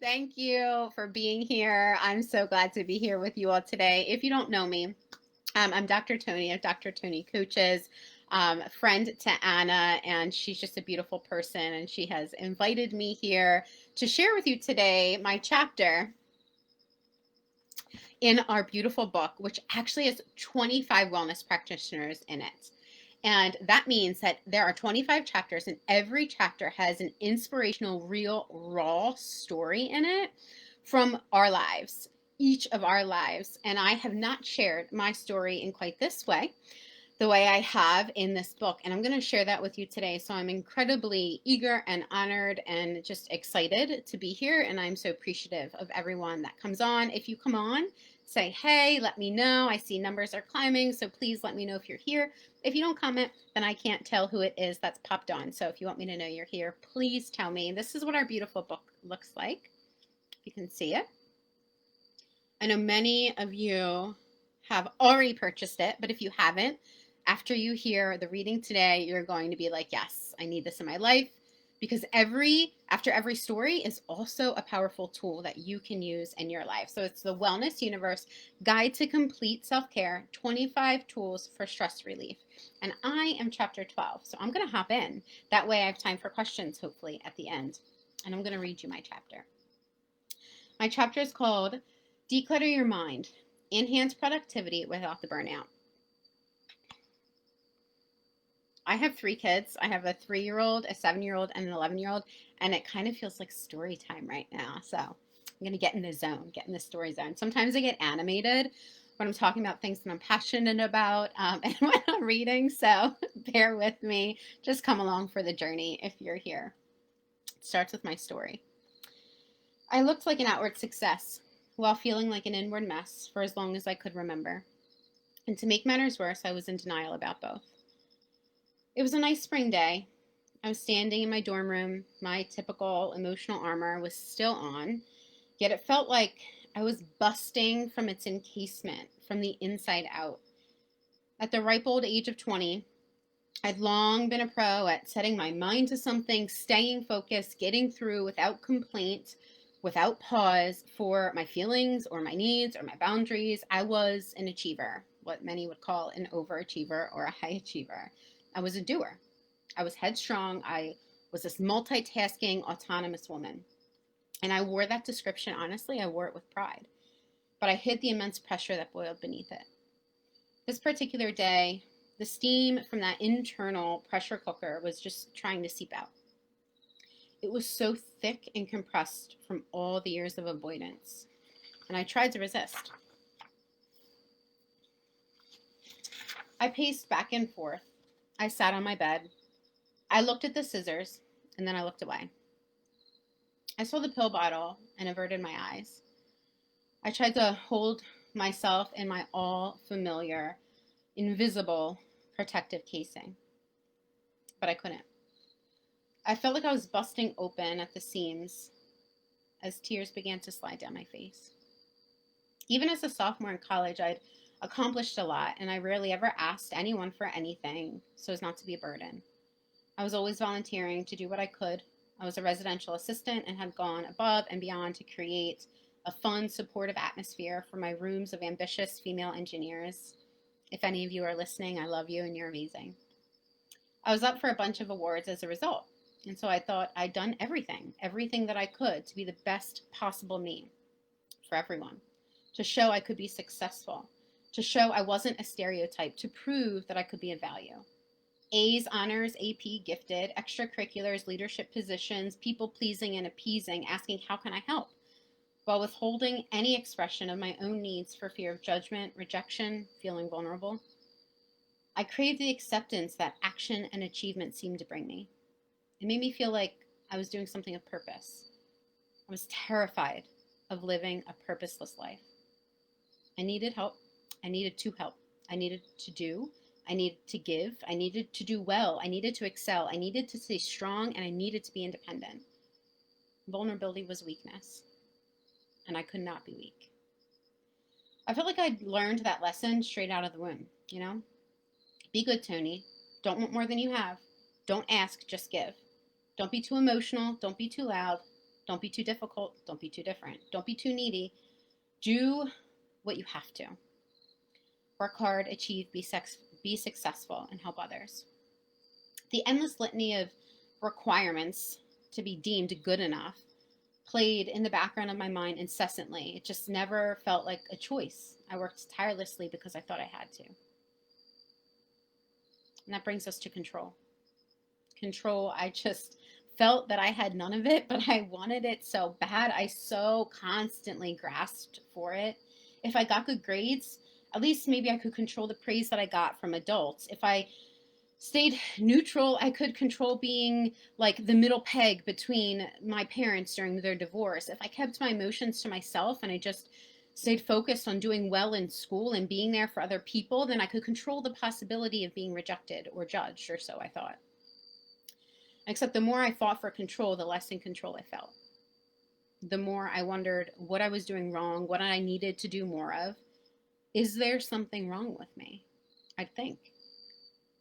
Thank you for being here. I'm so glad to be here with you all today. If you don't know me, I'm Dr. Toni of Dr. Toni Coaches, friend to Anna, and she's just a beautiful person. And she has invited me here to share with you today my chapter in our beautiful book, which actually has 25 wellness practitioners in it. And that means that there are 25 chapters, and every chapter has an inspirational, real, raw story in it from our lives, each of our lives. And I have not shared my story in quite this way, the way I have in this book. And I'm going to share that with you today. So I'm incredibly eager and honored and just excited to be here. And I'm so appreciative of everyone that comes on. If you come on, say, hey, let me know. I see numbers are climbing, so please let me know if you're here. If you don't comment, then I can't tell who it is that's popped on. So if you want me to know you're here, please tell me. This is what our beautiful book looks like. You can see it. I know many of you have already purchased it, but if you haven't, after you hear the reading today, you're going to be like, yes, I need this in my life, because after every story is also a powerful tool that you can use in your life. So it's the Wellness Universe Guide to Complete Self-Care, 25 Tools for Stress Relief. And I am chapter 12. So I'm going to hop in. That way I have time for questions, hopefully, at the end. And I'm going to read you my chapter. My chapter is called De-Clutter Your Mind, Enhance Productivity Without the Burnout. I have 3 kids. I have a 3-year-old, a 7-year-old, and an 11-year-old, and it kind of feels like story time right now. So I'm going to get in the zone, get in the story zone. Sometimes I get animated when I'm talking about things that I'm passionate about and when I'm reading, so bear with me. Just come along for the journey if you're here. It starts with my story. I looked like an outward success while feeling like an inward mess for as long as I could remember. And to make matters worse, I was in denial about both. It was a nice spring day. I was standing in my dorm room. My typical emotional armor was still on, yet it felt like I was busting from its encasement from the inside out. At the ripe old age of 20, I'd long been a pro at setting my mind to something, staying focused, getting through without complaint, without pause for my feelings or my needs or my boundaries. I was an achiever, what many would call an overachiever or a high achiever. I was a doer. I was headstrong. I was this multitasking, autonomous woman. And I wore that description, honestly, I wore it with pride. But I hid the immense pressure that boiled beneath it. This particular day, the steam from that internal pressure cooker was just trying to seep out. It was so thick and compressed from all the years of avoidance. And I tried to resist. I paced back and forth. I sat on my bed. I looked at the scissors, and then I looked away. I saw the pill bottle and averted my eyes. I tried to hold myself in my all familiar, invisible protective casing, but I couldn't. I felt like I was busting open at the seams as tears began to slide down my face. Even as a sophomore in college, I'd accomplished a lot, and I rarely ever asked anyone for anything so as not to be a burden. I was always volunteering to do what I could. I was a residential assistant and had gone above and beyond to create a fun, supportive atmosphere for my rooms of ambitious female engineers. If any of you are listening, I love you and you're amazing. I was up for a bunch of awards as a result. And so I thought I'd done everything that I could to be the best possible me for everyone, to show I could be successful, to show I wasn't a stereotype, to prove that I could be of value. A's, honors, AP, gifted, extracurriculars, leadership positions, people-pleasing and appeasing, asking, how can I help? While withholding any expression of my own needs for fear of judgment, rejection, feeling vulnerable. I craved the acceptance that action and achievement seemed to bring me. It made me feel like I was doing something of purpose. I was terrified of living a purposeless life. I needed help. I needed to help. I needed to do. I needed to give. I needed to do well. I needed to excel. I needed to stay strong, and I needed to be independent. Vulnerability was weakness, and I could not be weak. I felt like I'd learned that lesson straight out of the womb, you know? Be good, Toni. Don't want more than you have. Don't ask, just give. Don't be too emotional. Don't be too loud. Don't be too difficult. Don't be too different. Don't be too needy. Do what you have to. Work hard, achieve, be successful, and help others. The endless litany of requirements to be deemed good enough played in the background of my mind incessantly. It just never felt like a choice. I worked tirelessly because I thought I had to. And that brings us to control. Control, I just felt that I had none of it, but I wanted it so bad. I so constantly grasped for it. If I got good grades, at least maybe I could control the praise that I got from adults. If I stayed neutral, I could control being like the middle peg between my parents during their divorce. If I kept my emotions to myself and I just stayed focused on doing well in school and being there for other people, then I could control the possibility of being rejected or judged, or so I thought. Except the more I fought for control, the less in control I felt. The more I wondered what I was doing wrong, what I needed to do more of. Is there something wrong with me? I'd think.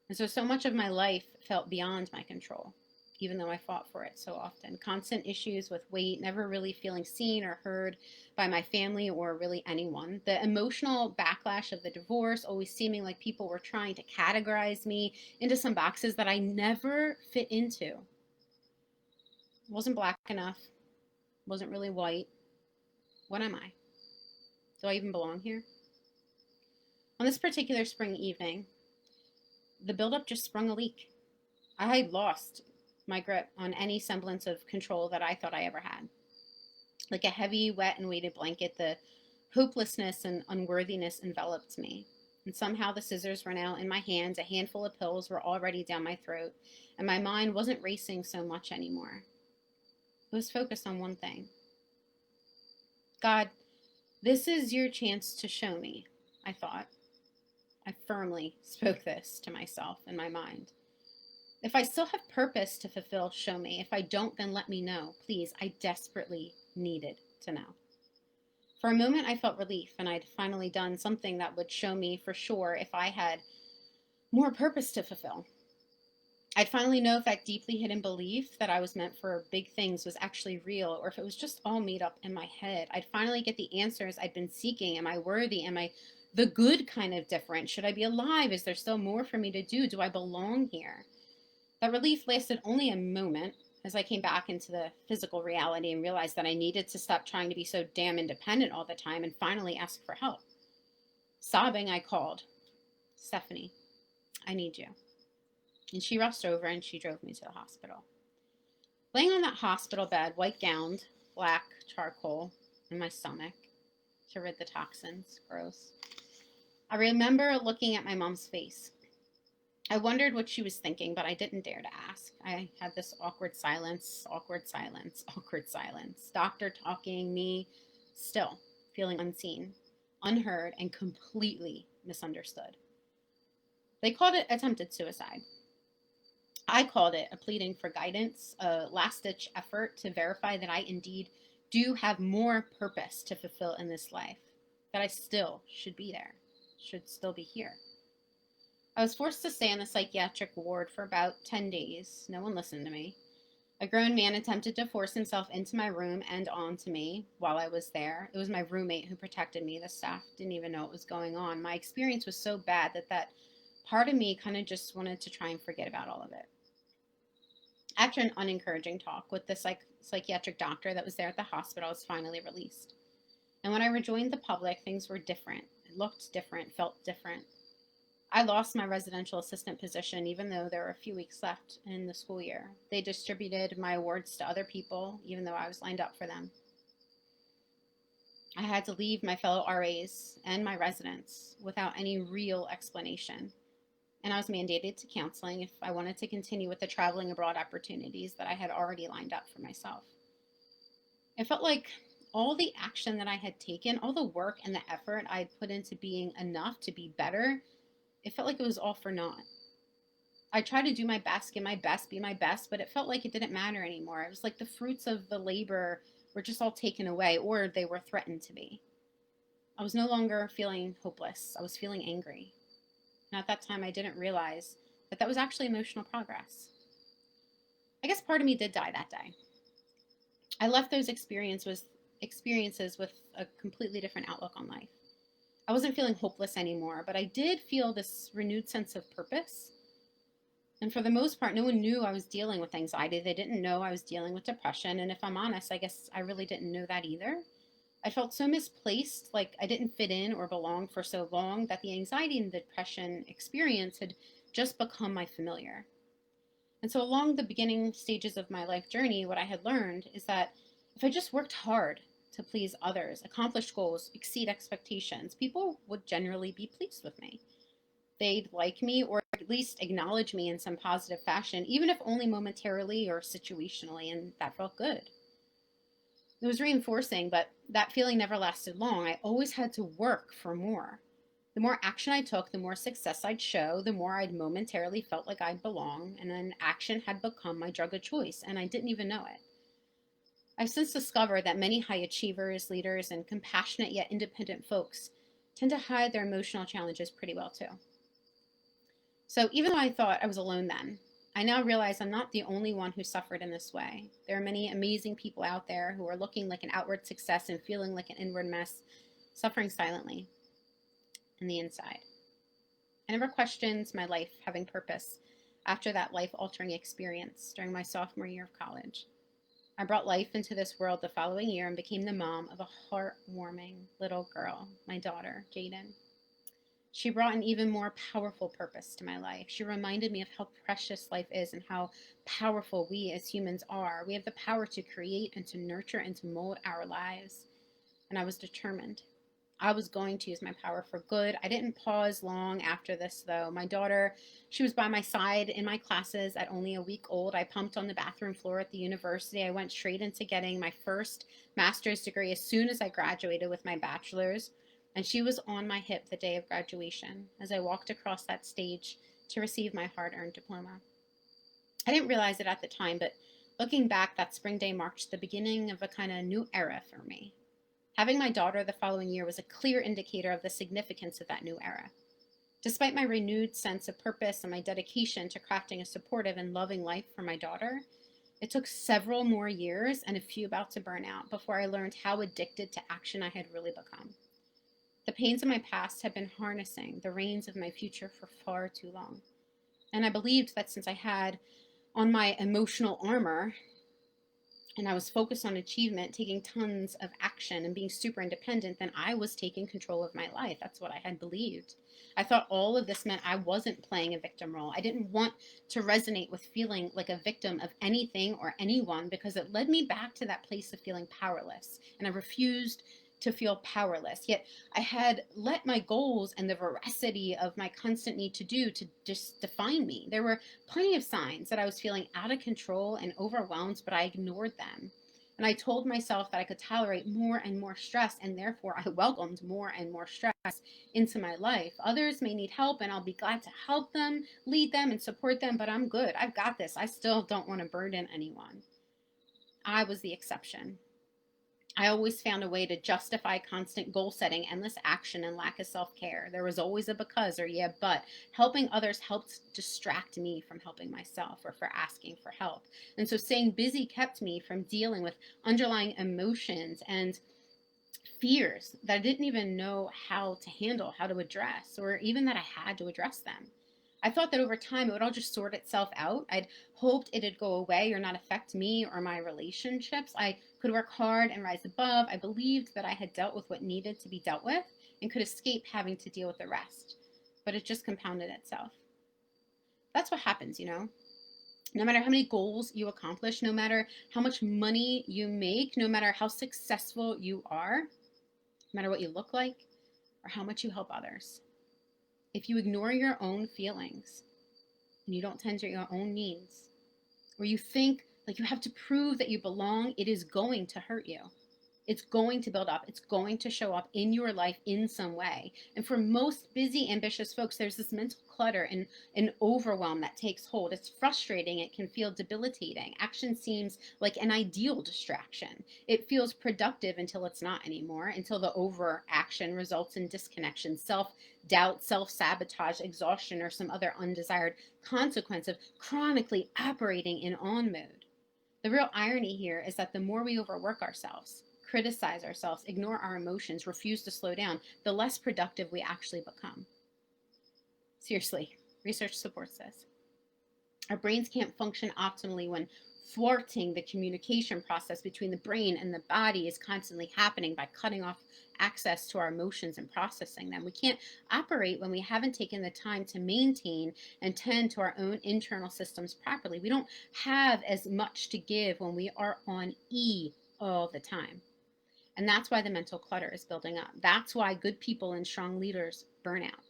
And so much of my life felt beyond my control, even though I fought for it so often. Constant issues with weight, never really feeling seen or heard by my family or really anyone. The emotional backlash of the divorce, always seeming like people were trying to categorize me into some boxes that I never fit into. Wasn't black enough, wasn't really white. What am I? Do I even belong here? On this particular spring evening, the buildup just sprung a leak. I had lost my grip on any semblance of control that I thought I ever had. Like a heavy, wet, and weighted blanket, the hopelessness and unworthiness enveloped me. And somehow the scissors were now in my hands, a handful of pills were already down my throat, and my mind wasn't racing so much anymore. It was focused on one thing. God, this is your chance to show me, I thought. I firmly spoke this to myself in my mind. If I still have purpose to fulfill, show me. If I don't, then let me know. Please, I desperately needed to know. For a moment, I felt relief, and I'd finally done something that would show me for sure if I had more purpose to fulfill. I'd finally know if that deeply hidden belief that I was meant for big things was actually real, or if it was just all made up in my head. I'd finally get the answers I'd been seeking. Am I worthy? Am I the good kind of different? Should I be alive? Is there still more for me to do? Do I belong here? That relief lasted only a moment as I came back into the physical reality and realized that I needed to stop trying to be so damn independent all the time and finally ask for help. Sobbing, I called, Stephanie, I need you. And she rushed over and she drove me to the hospital. Laying on that hospital bed, white gowned, black charcoal in my stomach to rid the toxins, gross. I remember looking at my mom's face. I wondered what she was thinking, but I didn't dare to ask. I had this awkward silence, awkward silence, awkward silence. Doctor talking, me still feeling unseen, unheard, and completely misunderstood. They called it attempted suicide. I called it a pleading for guidance, a last-ditch effort to verify that I indeed do have more purpose to fulfill in this life, that I still should be there, should still be here. I was forced to stay in the psychiatric ward for about 10 days. No one listened to me. A grown man attempted to force himself into my room and onto me while I was there. It was my roommate who protected me. The staff didn't even know what was going on. My experience was so bad that part of me kind of just wanted to try and forget about all of it. After an unencouraging talk with the psychiatric doctor that was there at the hospital, I was finally released. And when I rejoined the public, things were different. It looked different, felt different. I lost my residential assistant position even though there were a few weeks left in the school year. They distributed my awards to other people even though I was lined up for them. I had to leave my fellow RAs and my residents without any real explanation. And I was mandated to counseling if I wanted to continue with the traveling abroad opportunities that I had already lined up for myself. It felt like all the action that I had taken, all the work and the effort I had put into being enough to be better, it felt like it was all for naught. I tried to do my best, give my best, be my best, but it felt like it didn't matter anymore. It was like the fruits of the labor were just all taken away, or they were threatened to be. I was no longer feeling hopeless. I was feeling angry. And at that time, I didn't realize that was actually emotional progress. I guess part of me did die that day. I left those experiences with a completely different outlook on life. I wasn't feeling hopeless anymore, but I did feel this renewed sense of purpose. And for the most part, no one knew I was dealing with anxiety. They didn't know I was dealing with depression. And if I'm honest, I guess I really didn't know that either. I felt so misplaced, like I didn't fit in or belong for so long, that the anxiety and depression experience had just become my familiar. And so, along the beginning stages of my life journey, what I had learned is that if I just worked hard to please others, accomplish goals, exceed expectations, people would generally be pleased with me. They'd like me or at least acknowledge me in some positive fashion, even if only momentarily or situationally, and that felt good. It was reinforcing, but that feeling never lasted long. I always had to work for more. The more action I took, the more success I'd show, the more I'd momentarily felt like I'd belong, and then action had become my drug of choice, and I didn't even know it. I've since discovered that many high achievers, leaders, and compassionate yet independent folks tend to hide their emotional challenges pretty well too. So even though I thought I was alone then, I now realize I'm not the only one who suffered in this way. There are many amazing people out there who are looking like an outward success and feeling like an inward mess, suffering silently in the inside. I never questioned my life having purpose after that life-altering experience during my sophomore year of college. I brought life into this world the following year and became the mom of a heartwarming little girl, my daughter, Jaden. She brought an even more powerful purpose to my life. She reminded me of how precious life is and how powerful we as humans are. We have the power to create and to nurture and to mold our lives. And I was determined. I was going to use my power for good. I didn't pause long after this, though. My daughter, she was by my side in my classes at only a week old. I pumped on the bathroom floor at the university. I went straight into getting my first master's degree as soon as I graduated with my bachelor's. And she was on my hip the day of graduation as I walked across that stage to receive my hard-earned diploma. I didn't realize it at the time, but looking back, that spring day marked the beginning of a kind of new era for me. Having my daughter the following year was a clear indicator of the significance of that new era. Despite my renewed sense of purpose and my dedication to crafting a supportive and loving life for my daughter, it took several more years and a few bouts of burnout before I learned how addicted to action I had really become. The pains of my past had been harnessing the reins of my future for far too long. And I believed that since I had on my emotional armor and I was focused on achievement, taking tons of action and being super independent, then I was taking control of my life. That's what I had believed. I thought all of this meant I wasn't playing a victim role. I didn't want to resonate with feeling like a victim of anything or anyone because it led me back to that place of feeling powerless. And I refused to feel powerless. Yet I had let my goals and the veracity of my constant need to do to just define me. There were plenty of signs that I was feeling out of control and overwhelmed, but I ignored them. And I told myself that I could tolerate more and more stress, and therefore I welcomed more and more stress into my life. Others may need help, and I'll be glad to help them, lead them, and support them, but I'm good. I've got this. I still don't want to burden anyone. I was the exception. I always found a way to justify constant goal setting, endless action, and lack of self-care. There was always a because or yeah, but. Helping others helped distract me from helping myself or for asking for help. And so staying busy kept me from dealing with underlying emotions and fears that I didn't even know how to handle, how to address, or even that I had to address them. I thought that over time it would all just sort itself out. I'd hoped it'd go away or not affect me or my relationships. I could work hard and rise above. I believed that I had dealt with what needed to be dealt with and could escape having to deal with the rest. But it just compounded itself. That's what happens, you know. No matter how many goals you accomplish, no matter how much money you make, no matter how successful you are, no matter what you look like or how much you help others, if you ignore your own feelings and you don't tend to your own needs, or you think like you have to prove that you belong, it is going to hurt you. It's going to build up. It's going to show up in your life in some way. And for most busy, ambitious folks, there's this mental clutter and an overwhelm that takes hold. It's frustrating. It can feel debilitating. Action seems like an ideal distraction. It feels productive until it's not anymore, until the overaction results in disconnection, self-doubt, self-sabotage, exhaustion, or some other undesired consequence of chronically operating in on mode. The real irony here is that the more we overwork ourselves, criticize ourselves, ignore our emotions, refuse to slow down, the less productive we actually become. Seriously, research supports this. Our brains can't function optimally when thwarting the communication process between the brain and the body is constantly happening by cutting off access to our emotions and processing them. We can't operate when we haven't taken the time to maintain and tend to our own internal systems properly. We don't have as much to give when we are on E all the time. And that's why the mental clutter is building up. That's why good people and strong leaders burn out.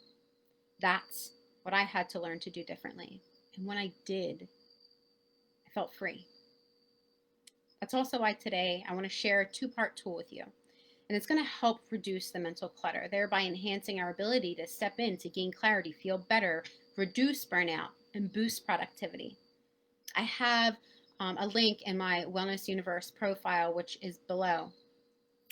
That's what I had to learn to do differently. And when I did, I felt free. That's also why today I want to share a two-part tool with you. And it's going to help reduce the mental clutter, thereby enhancing our ability to step in to gain clarity, feel better, reduce burnout, and boost productivity. I have a link in my Wellness Universe profile, which is below,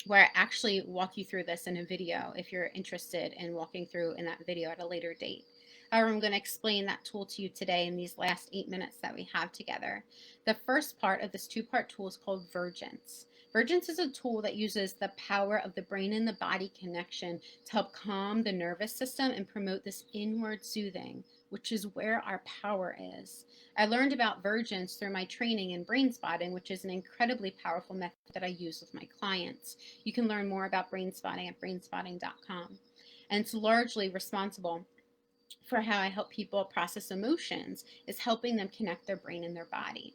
where I actually walk you through this in a video if you're interested in walking through in that video at a later date. However, I'm going to explain that tool to you today in these last 8 minutes that we have together. The first part of this two-part tool is called Vergence. Vergence is a tool that uses the power of the brain and the body connection to help calm the nervous system and promote this inward soothing, which is where our power is. I learned about Vergence through my training in brain spotting, which is an incredibly powerful method that I use with my clients. You can learn more about brain spotting at brainspotting.com. And it's largely responsible for how I help people process emotions, is helping them connect their brain and their body.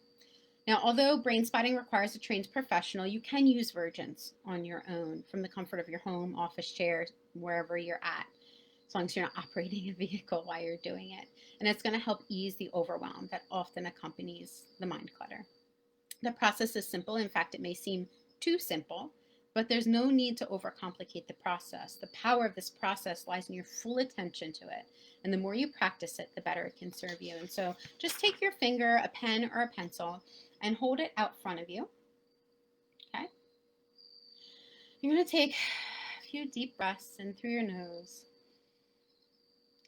Now, although brain spotting requires a trained professional, you can use Vergence on your own from the comfort of your home, office chair, wherever you're at, as long as you're not operating a vehicle while you're doing it. And it's going to help ease the overwhelm that often accompanies the mind clutter. The process is simple. In fact, it may seem too simple, but there's no need to overcomplicate the process. The power of this process lies in your full attention to it. And the more you practice it, the better it can serve you. And so just take your finger, a pen or a pencil, and hold it out front of you. Okay? You're going to take a few deep breaths in through your nose,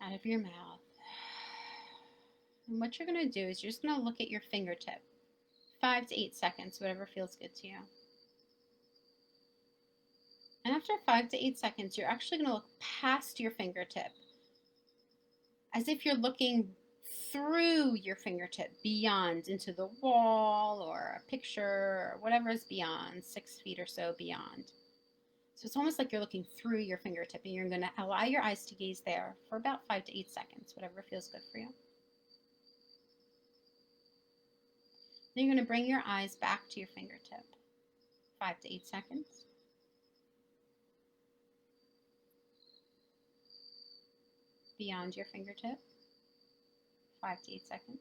out of your mouth. And what you're going to do is you're just going to look at your fingertip. 5 to 8 seconds, whatever feels good to you. And after 5 to 8 seconds, you're actually going to look past your fingertip, as if you're looking through your fingertip, beyond, into the wall or a picture or whatever is beyond, 6 feet or so beyond. So it's almost like you're looking through your fingertip, and you're going to allow your eyes to gaze there for about 5 to 8 seconds, whatever feels good for you. Then you're going to bring your eyes back to your fingertip, 5 to 8 seconds. Beyond your fingertip, 5 to 8 seconds.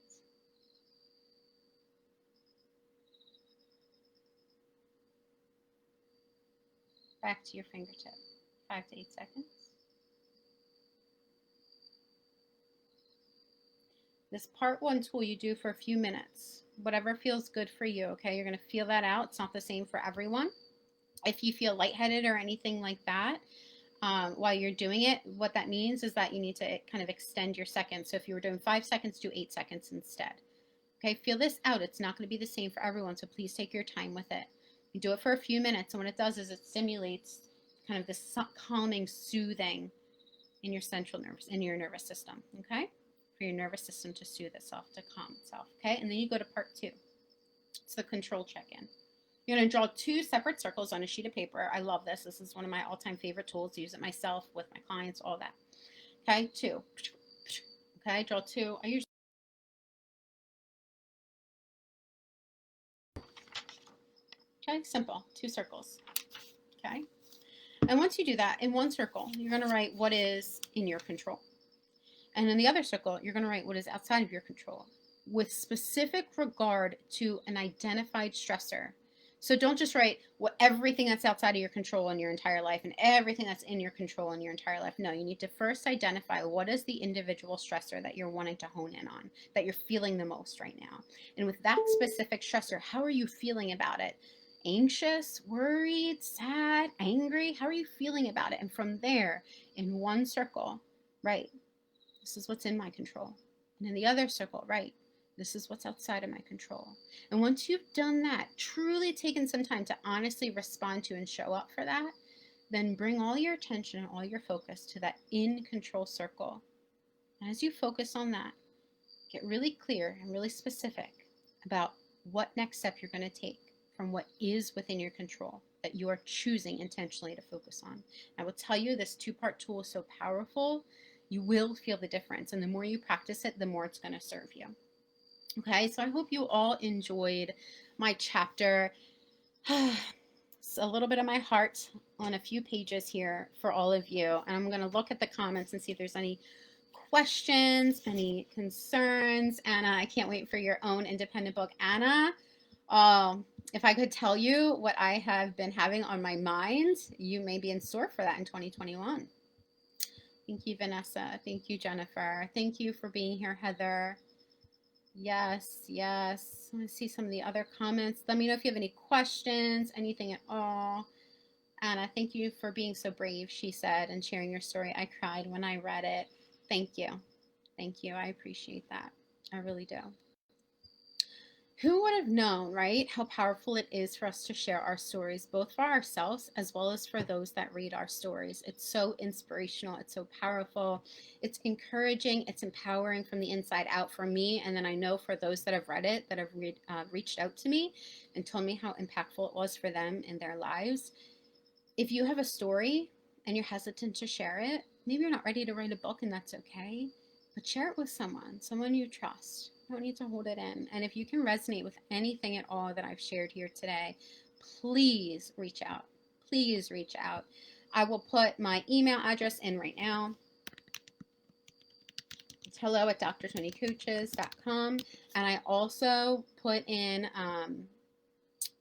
Back to your fingertip, 5 to 8 seconds. This part 1 tool you do for a few minutes, whatever feels good for you, okay? You're going to feel that out. It's not the same for everyone. If you feel lightheaded or anything like that, while you're doing it, what that means is that you need to kind of extend your seconds. So if you were doing 5 seconds, do 8 seconds instead. Okay, feel this out. It's not going to be the same for everyone, so please take your time with it. You do it for a few minutes, and what it does is it stimulates kind of this calming, soothing in your central nerves, in your nervous system, okay? For your nervous system to soothe itself, to calm itself, okay? And then you go to part 2. It's the control check-in. You're going to draw 2 separate circles on a sheet of paper. I love this. This is one of my all-time favorite tools. I use it myself, with my clients, all that. Okay, 2. Okay, draw 2. I usually Okay, simple. 2 circles. Okay. And once you do that, in one circle, you're going to write what is in your control. And in the other circle, you're going to write what is outside of your control, with specific regard to an identified stressor. So don't just write everything that's outside of your control in your entire life and everything that's in your control in your entire life. No, you need to first identify what is the individual stressor that you're wanting to hone in on, that you're feeling the most right now. And with that specific stressor, how are you feeling about it? Anxious, worried, sad, angry? How are you feeling about it? And from there, in one circle, right, this is what's in my control. And in the other circle, right, This is what's outside of my control. And once you've done that, truly taken some time to honestly respond to and show up for that, then bring all your attention and all your focus to that in control circle. And as you focus on that, get really clear and really specific about what next step you're going to take from what is within your control that you are choosing intentionally to focus on. I will tell you, this two-part tool is so powerful. You will feel the difference. And the more you practice it, the more it's going to serve you. Okay, so I hope you all enjoyed my chapter. It's a little bit of my heart on a few pages here for all of you. And I'm going to look at the comments and see if there's any questions, any concerns. Anna, I can't wait for your own independent book. Anna, if I could tell you what I have been having on my mind, you may be in store for that in 2021. Thank you, Vanessa. Thank you, Jennifer. Thank you for being here, Heather. Yes, yes. Let me see some of the other comments. Let me know if you have any questions, anything at all. Anna, thank you for being so brave, she said, and sharing your story. I cried when I read it. Thank you. Thank you. I appreciate that. I really do. Who would have known, right, how powerful it is for us to share our stories, both for ourselves as well as for those that read our stories. It's so inspirational. It's so powerful. It's encouraging. It's empowering from the inside out for me. And then I know for those that have read it, that have reached out to me and told me how impactful it was for them in their lives. If you have a story and you're hesitant to share it, maybe you're not ready to write a book, and that's okay. But share it with someone you trust. You don't need to hold it in. And if you can resonate with anything at all that I've shared here today, please reach out. Please reach out. I will put my email address in right now. It's hello@drtonycoaches.com. And I also put in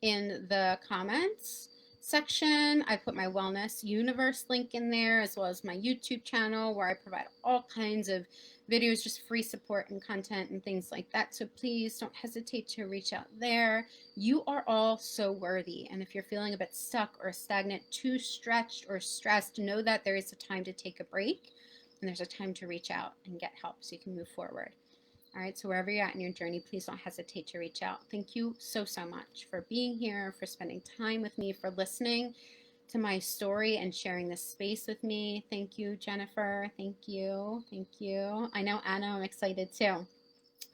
the comments section, I put my Wellness Universe link in there, as well as my YouTube channel where I provide all kinds of videos, just free support and content and things like that. So please don't hesitate to reach out there. You are all so worthy. And if you're feeling a bit stuck or stagnant, too stretched or stressed, know that there is a time to take a break and there's a time to reach out and get help so you can move forward. All right, so wherever you're at in your journey, please don't hesitate to reach out. Thank you so, so much for being here, for spending time with me, for listening to my story and sharing this space with me. Thank you, Jennifer. Thank you. Thank you. I know, Anna, I'm excited too.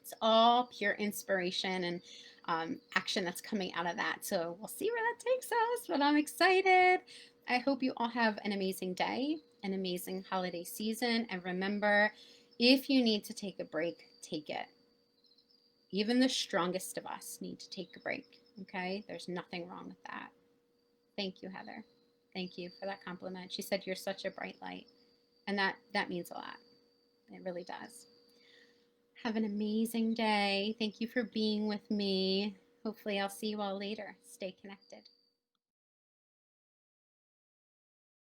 It's all pure inspiration and action that's coming out of that. So we'll see where that takes us, but I'm excited. I hope you all have an amazing day, an amazing holiday season. And remember, if you need to take a break, take it. Even the strongest of us need to take a break, okay? There's nothing wrong with that. Thank you, Heather. Thank you for that compliment. She said, you're such a bright light. And that means a lot. It really does. Have an amazing day. Thank you for being with me. Hopefully I'll see you all later. Stay connected.